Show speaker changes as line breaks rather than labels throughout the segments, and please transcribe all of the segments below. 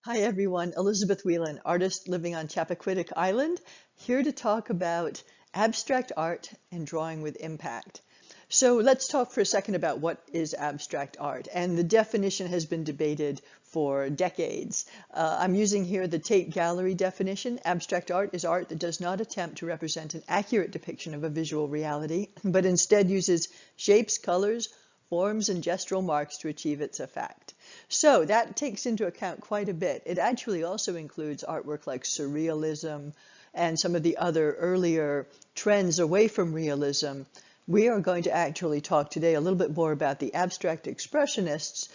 Hi everyone, Elizabeth Whelan, artist living on Chappaquiddick Island, here to talk about abstract art and drawing with impact. So let's talk for a second about what is abstract art, and the definition has been debated for decades. I'm using here the Tate Gallery definition. Abstract art is art that does not attempt to represent an accurate depiction of a visual reality, but instead uses shapes, colors, forms, and gestural marks to achieve its effect. So that takes into account quite a bit. It actually also includes artwork like surrealism and some of the other earlier trends away from realism. We are going to actually talk today a little bit more about the abstract expressionists,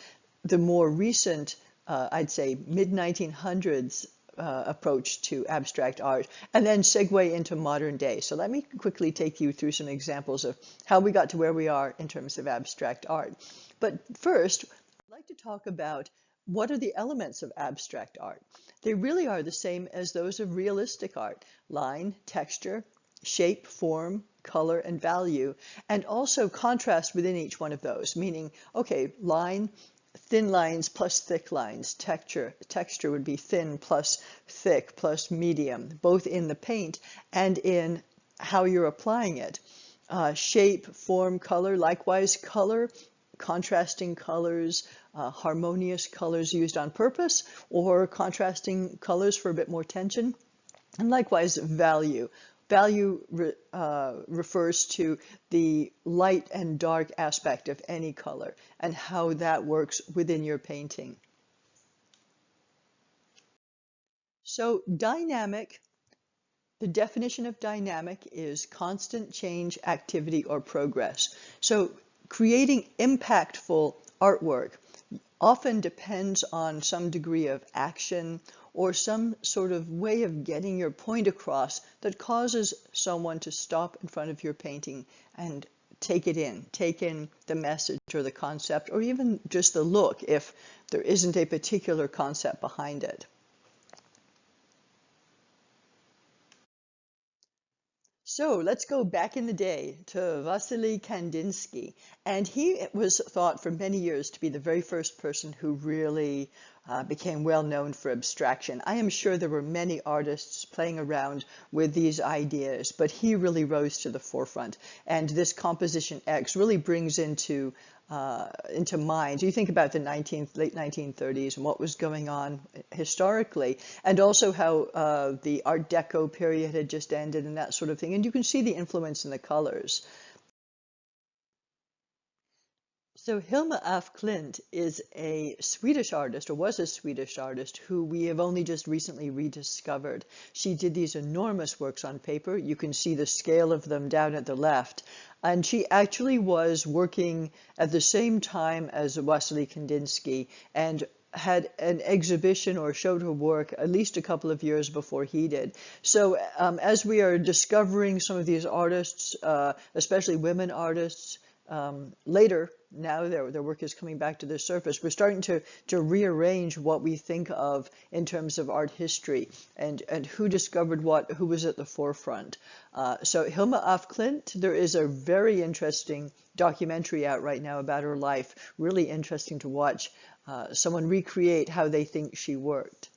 the more recent, I'd say mid-1900s approach to abstract art, and then segue into modern day. So let me quickly take you through some examples of how we got to where we are in terms of abstract art. But first, I'd like to talk about what are the elements of abstract art. They really are the same as those of realistic art: line, texture, shape, form, color, and value, and also contrast within each one of those, meaning, okay, line, thin lines plus thick lines. Texture would be thin plus thick plus medium, both in the paint and in how you're applying it. Shape, form, color, likewise color, contrasting colors, harmonious colors used on purpose, or contrasting colors for a bit more tension. And likewise, value. Value refers to the light and dark aspect of any color and how that works within your painting. So dynamic, the definition of dynamic is constant change, activity, or progress. So creating impactful artwork often depends on some degree of action or some sort of way of getting your point across that causes someone to stop in front of your painting and take in the message or the concept, or even just the look if there isn't a particular concept behind it. So let's go back in the day to Wassily Kandinsky, and he was thought for many years to be the very first person who really became well known for abstraction. I am sure there were many artists playing around with these ideas, but he really rose to the forefront. And this composition X really brings into mind. You think about the late 1930s and what was going on historically, and also how the Art Deco period had just ended and that sort of thing. And you can see the influence in the colors. So Hilma af Klint is a Swedish artist, or was a Swedish artist, who we have only just recently rediscovered. She did these enormous works on paper. You can see the scale of them down at the left. And she actually was working at the same time as Wassily Kandinsky and had an exhibition or showed her work at least a couple of years before he did. So as we are discovering some of these artists, especially women artists, later, now their work is coming back to the surface. We're starting to rearrange what we think of in terms of art history and who discovered what, who was at the forefront. So Hilma af Klint, there is a very interesting documentary out right now about her life. Really interesting to watch someone recreate how they think she worked.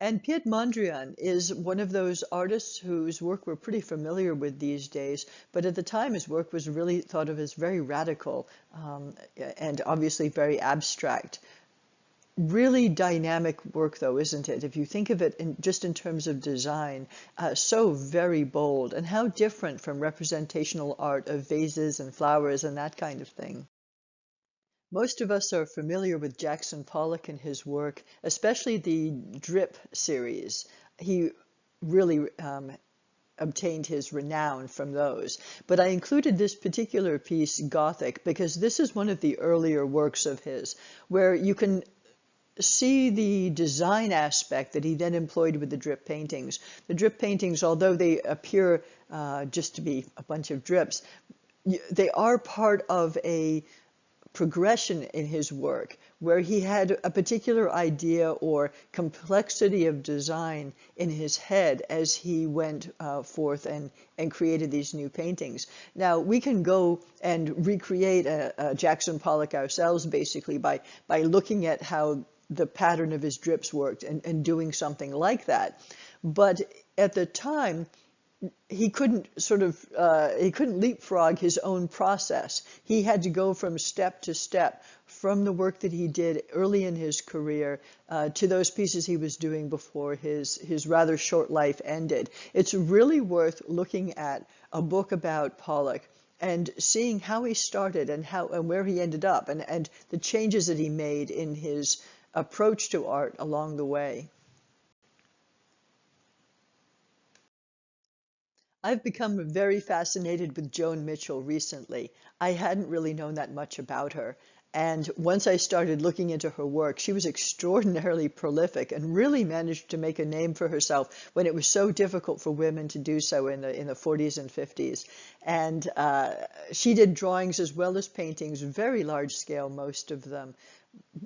And Piet Mondrian is one of those artists whose work we're pretty familiar with these days, but at the time his work was really thought of as very radical and obviously very abstract. Really dynamic work though, isn't it? If you think of it just in terms of design, so very bold, and how different from representational art of vases and flowers and that kind of thing. Most of us are familiar with Jackson Pollock and his work, especially the Drip series. He really obtained his renown from those. But I included this particular piece, Gothic, because this is one of the earlier works of his, where you can see the design aspect that he then employed with the drip paintings. The drip paintings, although they appear just to be a bunch of drips, they are part of a progression in his work, where he had a particular idea or complexity of design in his head as he went forth and created these new paintings. Now, we can go and recreate a Jackson Pollock ourselves, basically, by looking at how the pattern of his drips worked and doing something like that. But at the time, he couldn't he couldn't leapfrog his own process. He had to go from step to step, from the work that he did early in his career to those pieces he was doing before his rather short life ended. It's really worth looking at a book about Pollock and seeing how he started and where he ended up, and the changes that he made in his approach to art along the way. I've become very fascinated with Joan Mitchell recently. I hadn't really known that much about her. And once I started looking into her work, she was extraordinarily prolific and really managed to make a name for herself when it was so difficult for women to do so in the 40s and 50s. And she did drawings as well as paintings, very large scale, most of them,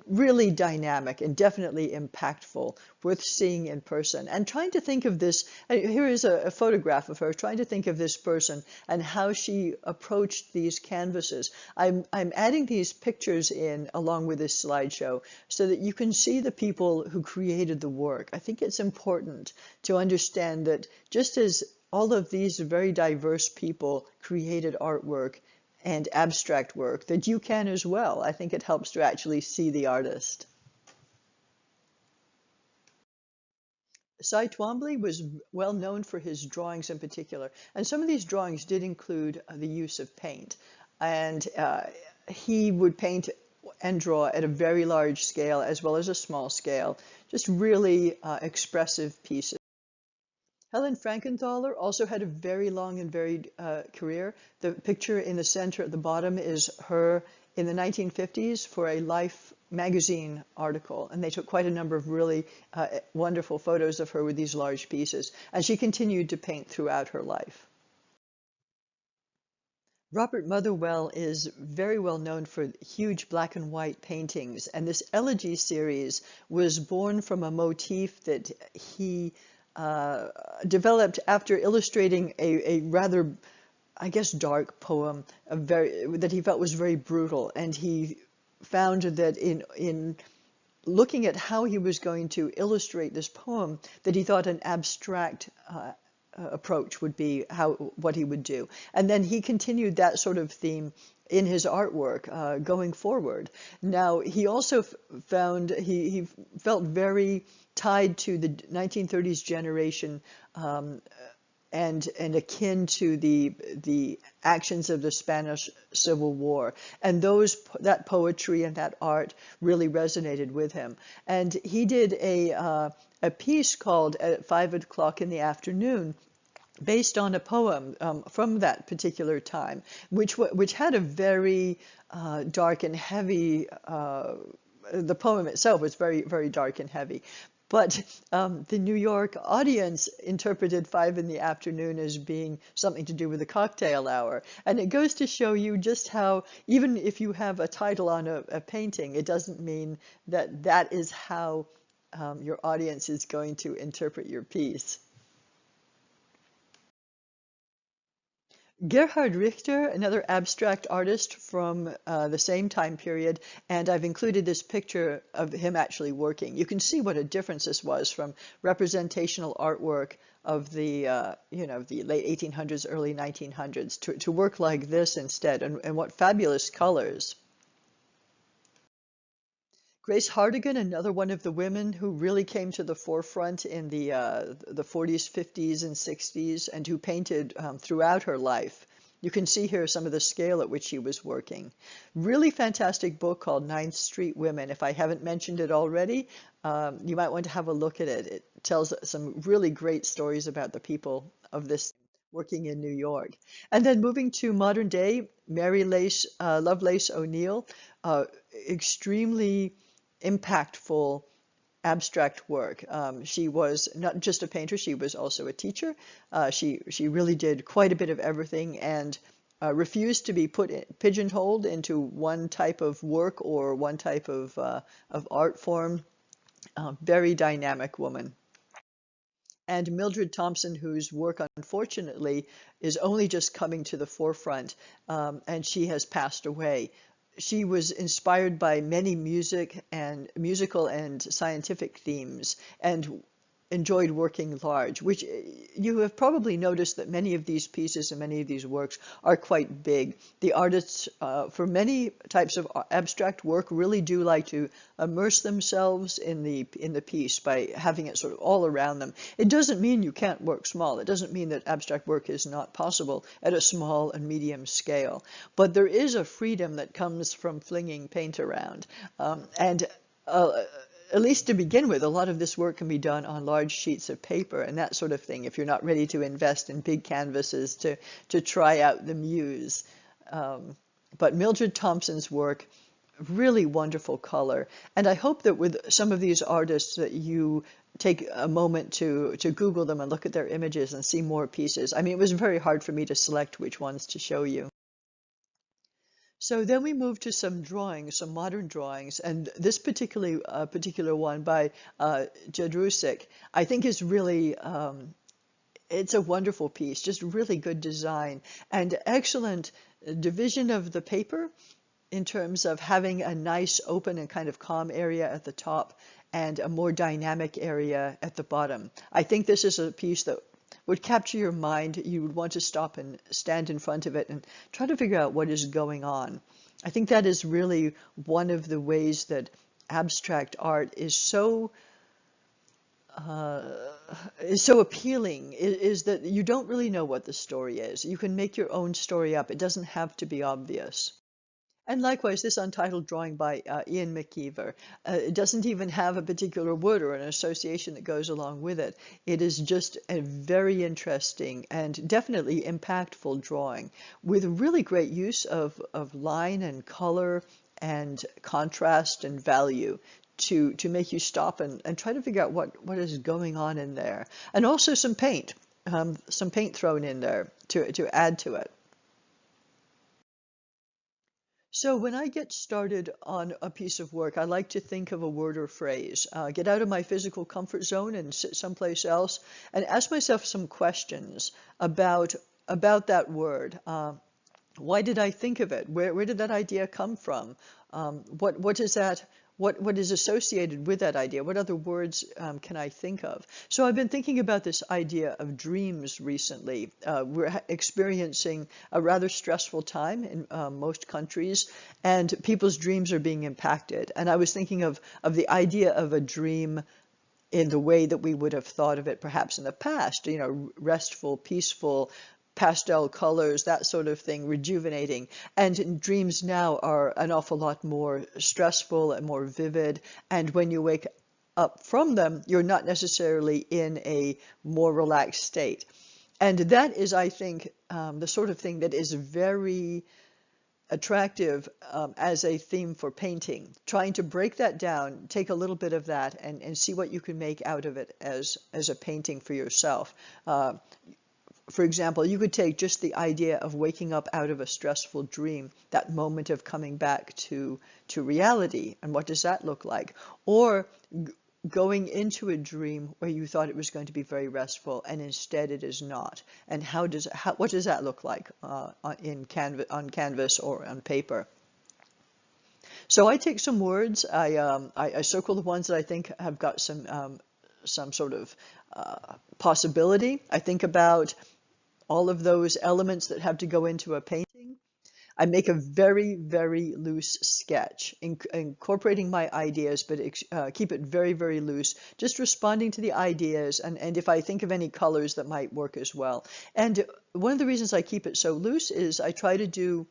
really dynamic and definitely impactful, worth seeing in person. And trying to think of this, here is a photograph of her, trying to think of this person and how she approached these canvases. I'm adding these pictures in along with this slideshow so that you can see the people who created the work. I think it's important to understand that just as all of these very diverse people created artwork and abstract work, that you can as well. I think it helps to actually see the artist. Cy Twombly was well known for his drawings in particular, and some of these drawings did include the use of paint. And he would paint and draw at a very large scale as well as a small scale, just really expressive pieces. Helen Frankenthaler also had a very long and varied career. The picture in the center at the bottom is her in the 1950s for a Life magazine article, and they took quite a number of really wonderful photos of her with these large pieces, and she continued to paint throughout her life. Robert Motherwell is very well known for huge black and white paintings, and this Elegy series was born from a motif that he developed after illustrating a rather, I guess, dark poem, that he felt was very brutal. And he found that in looking at how he was going to illustrate this poem, that he thought an abstract approach would be what he would do. And then he continued that sort of theme in his artwork going forward. Now, he also found he felt very tied to the 1930s generation and akin to the actions of the Spanish Civil War. And that poetry and that art really resonated with him. And he did a piece called At 5 o'clock in the Afternoon, based on a poem from that particular time, which had a very dark and heavy, the poem itself was very, very dark and heavy. But the New York audience interpreted 5 in the afternoon as being something to do with the cocktail hour. And it goes to show you just how, even if you have a title on a painting, it doesn't mean that that is how your audience is going to interpret your piece. Gerhard Richter, another abstract artist from the same time period, and I've included this picture of him actually working. You can see what a difference this was from representational artwork of the the late 1800s, early 1900s to work like this instead, and what fabulous colors. Grace Hardigan, another one of the women who really came to the forefront in the 40s, 50s, and 60s, and who painted throughout her life. You can see here some of the scale at which she was working. Really fantastic book called 9th Street Women. If I haven't mentioned it already, you might want to have a look at it. It tells some really great stories about the people of this working in New York. And then moving to modern day, Mary Lovelace O'Neill, extremely impactful abstract work. She was not just a painter, she was also a teacher. She really did quite a bit of everything, and refuse to be pigeonholed into one type of work or one type of art form. Very dynamic woman. And Mildred Thompson, whose work unfortunately is only just coming to the forefront, and she has passed away. She was inspired by many musical and scientific themes, and enjoyed working large, which you have probably noticed that many of these pieces and many of these works are quite big. The artists, for many types of abstract work, really do like to immerse themselves in the piece by having it sort of all around them. It doesn't mean you can't work small. It doesn't mean that abstract work is not possible at a small and medium scale. But there is a freedom that comes from flinging paint around. At least to begin with, a lot of this work can be done on large sheets of paper and that sort of thing if you're not ready to invest in big canvases to try out the muse. But Mildred Thompson's work, really wonderful color. And I hope that with some of these artists that you take a moment to Google them and look at their images and see more pieces. I mean, it was very hard for me to select which ones to show you. So then we moved to some drawings, some modern drawings, and this particular one by Jadrusik, I think is really, it's a wonderful piece, just really good design and excellent division of the paper in terms of having a nice open and kind of calm area at the top and a more dynamic area at the bottom. I think this is a piece that would capture your mind. You would want to stop and stand in front of it and try to figure out what is going on. I think that is really one of the ways that abstract art is so appealing, is that you don't really know what the story is. You can make your own story up. It doesn't have to be obvious. And likewise, this untitled drawing by Ian McKeever, it doesn't even have a particular word or an association that goes along with it. It is just a very interesting and definitely impactful drawing with really great use of line and color and contrast and value to make you stop and try to figure out what is going on in there. And also some paint thrown in there to add to it. So when I get started on a piece of work, I like to think of a word or phrase, get out of my physical comfort zone and sit someplace else and ask myself some questions about that word. Why did I think of it? Where did that idea come from? What is that? What is associated with that idea? What other words can I think of? So I've been thinking about this idea of dreams recently. We're experiencing a rather stressful time in most countries, and people's dreams are being impacted. And I was thinking of the idea of a dream in the way that we would have thought of it perhaps in the past, restful, peaceful, pastel colors, that sort of thing, rejuvenating. And dreams now are an awful lot more stressful and more vivid. And when you wake up from them, you're not necessarily in a more relaxed state. And that is, I think, the sort of thing that is very attractive as a theme for painting. Trying to break that down, take a little bit of that and see what you can make out of it as a painting for yourself. For example, you could take just the idea of waking up out of a stressful dream, that moment of coming back to reality, and what does that look like? Or going into a dream where you thought it was going to be very restful, and instead it is not. And what does that look like on canvas or on paper? So I take some words, I circle the ones that I think have got some sort of possibility. I think about all of those elements that have to go into a painting. I make a very, very loose sketch, incorporating my ideas, but keep it very, very loose, just responding to the ideas, and if I think of any colors that might work as well. And one of the reasons I keep it so loose is I try to do,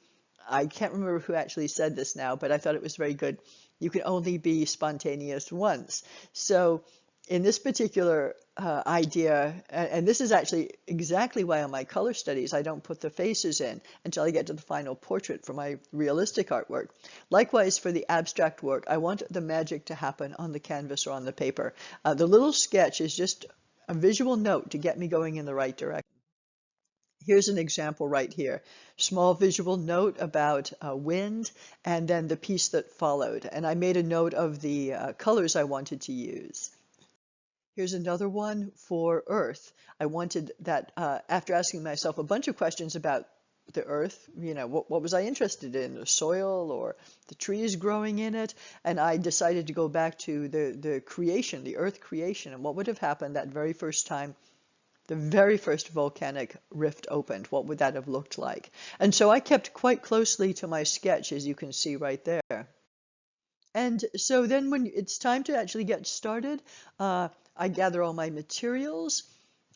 I can't remember who actually said this now, but I thought it was very good. You can only be spontaneous once. So in this particular idea, and this is actually exactly why on my color studies I don't put the faces in until I get to the final portrait for my realistic artwork. Likewise, for the abstract work, I want the magic to happen on the canvas or on the paper. The little sketch is just a visual note to get me going in the right direction. Here's an example right here. Small visual note about wind, and then the piece that followed. And I made a note of the colors I wanted to use. Here's another one for Earth. I wanted that, after asking myself a bunch of questions about the Earth, what was I interested in? The soil or the trees growing in it? And I decided to go back to the creation, the Earth creation, and what would have happened that very first time the very first volcanic rift opened. What would that have looked like? And so I kept quite closely to my sketch, as you can see right there. And so then when it's time to actually get started, I gather all my materials.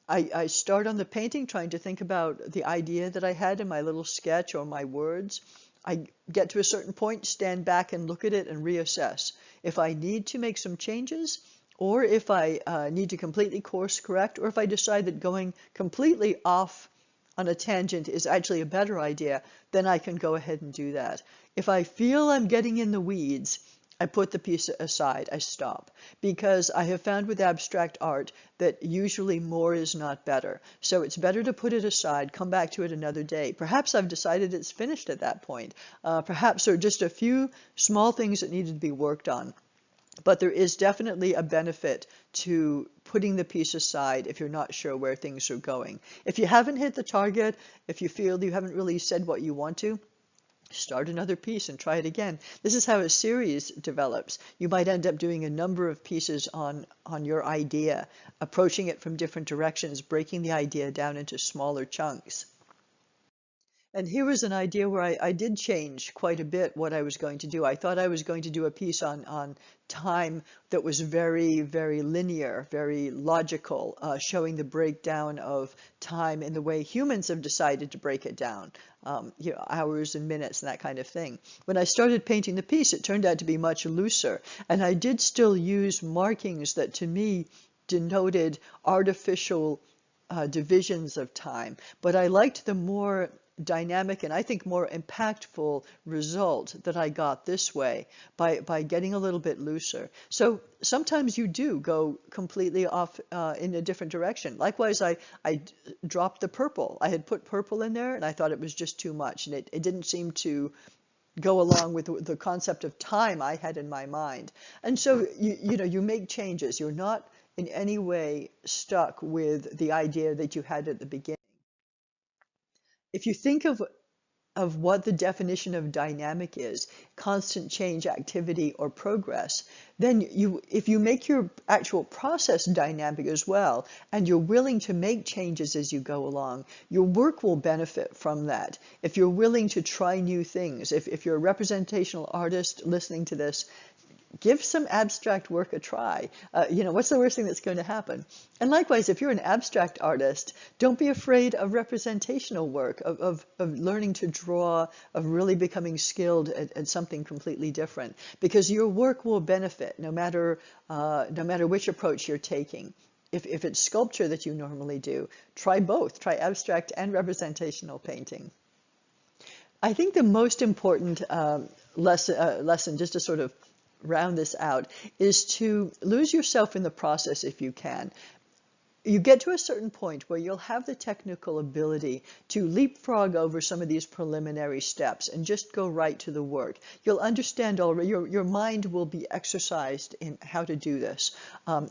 I start on the painting, trying to think about the idea that I had in my little sketch or my words. I get to a certain point, stand back and look at it and reassess. If I need to make some changes, or if I need to completely course correct, or if I decide that going completely off on a tangent is actually a better idea, then I can go ahead and do that. If I feel I'm getting in the weeds, I put the piece aside, I stop, because I have found with abstract art that usually more is not better. So it's better to put it aside, come back to it another day. Perhaps I've decided it's finished at that point. Perhaps there are just a few small things that needed to be worked on. But there is definitely a benefit to putting the piece aside if you're not sure where things are going. If you haven't hit the target, if you feel you haven't really said what you want to, start another piece and try it again. This is how a series develops. You might end up doing a number of pieces on your idea, approaching it from different directions, breaking the idea down into smaller chunks. And here was an idea where I did change quite a bit what I was going to do. I thought I was going to do a piece on time that was very, very linear, very logical, showing the breakdown of time in the way humans have decided to break it down, hours and minutes and that kind of thing. When I started painting the piece, it turned out to be much looser. And I did still use markings that to me denoted artificial divisions of time, but I liked the more dynamic and I think more impactful result that I got this way by getting a little bit looser. So sometimes you do go completely off in a different direction. Likewise, I dropped the purple. I had put purple in there and I thought it was just too much, and it didn't seem to go along with the concept of time I had in my mind. And so you make changes. You're not in any way stuck with the idea that you had at the beginning. If you think of what the definition of dynamic is, constant change, activity, or progress, then if you make your actual process dynamic as well, and you're willing to make changes as you go along, your work will benefit from that. If you're willing to try new things, if you're a representational artist listening to this, give some abstract work a try. What's the worst thing that's going to happen? And likewise, if you're an abstract artist, don't be afraid of representational work, of learning to draw, of really becoming skilled at something completely different, because your work will benefit no matter which approach you're taking. If it's sculpture that you normally do, try both. Try abstract and representational painting. I think the most important lesson, just to sort of round this out, is to lose yourself in the process if you can. You get to a certain point where you'll have the technical ability to leapfrog over some of these preliminary steps and just go right to the work. You'll understand already, your mind will be exercised in how to do this.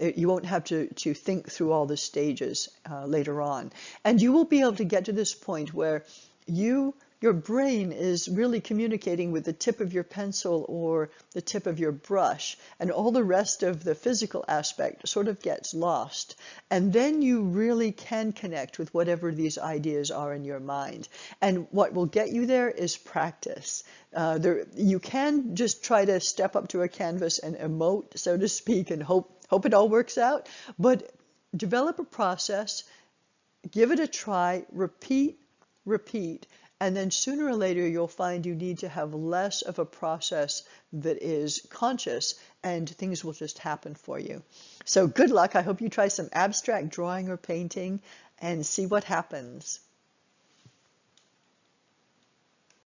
You won't have to think through all the stages later on. And you will be able to get to this point where your brain is really communicating with the tip of your pencil or the tip of your brush, and all the rest of the physical aspect sort of gets lost. And then you really can connect with whatever these ideas are in your mind. And what will get you there is practice. You can just try to step up to a canvas and emote, so to speak, and hope it all works out, but develop a process, give it a try, repeat, and then sooner or later you'll find you need to have less of a process that is conscious, and things will just happen for you. So good luck. I hope you try some abstract drawing or painting and see what happens.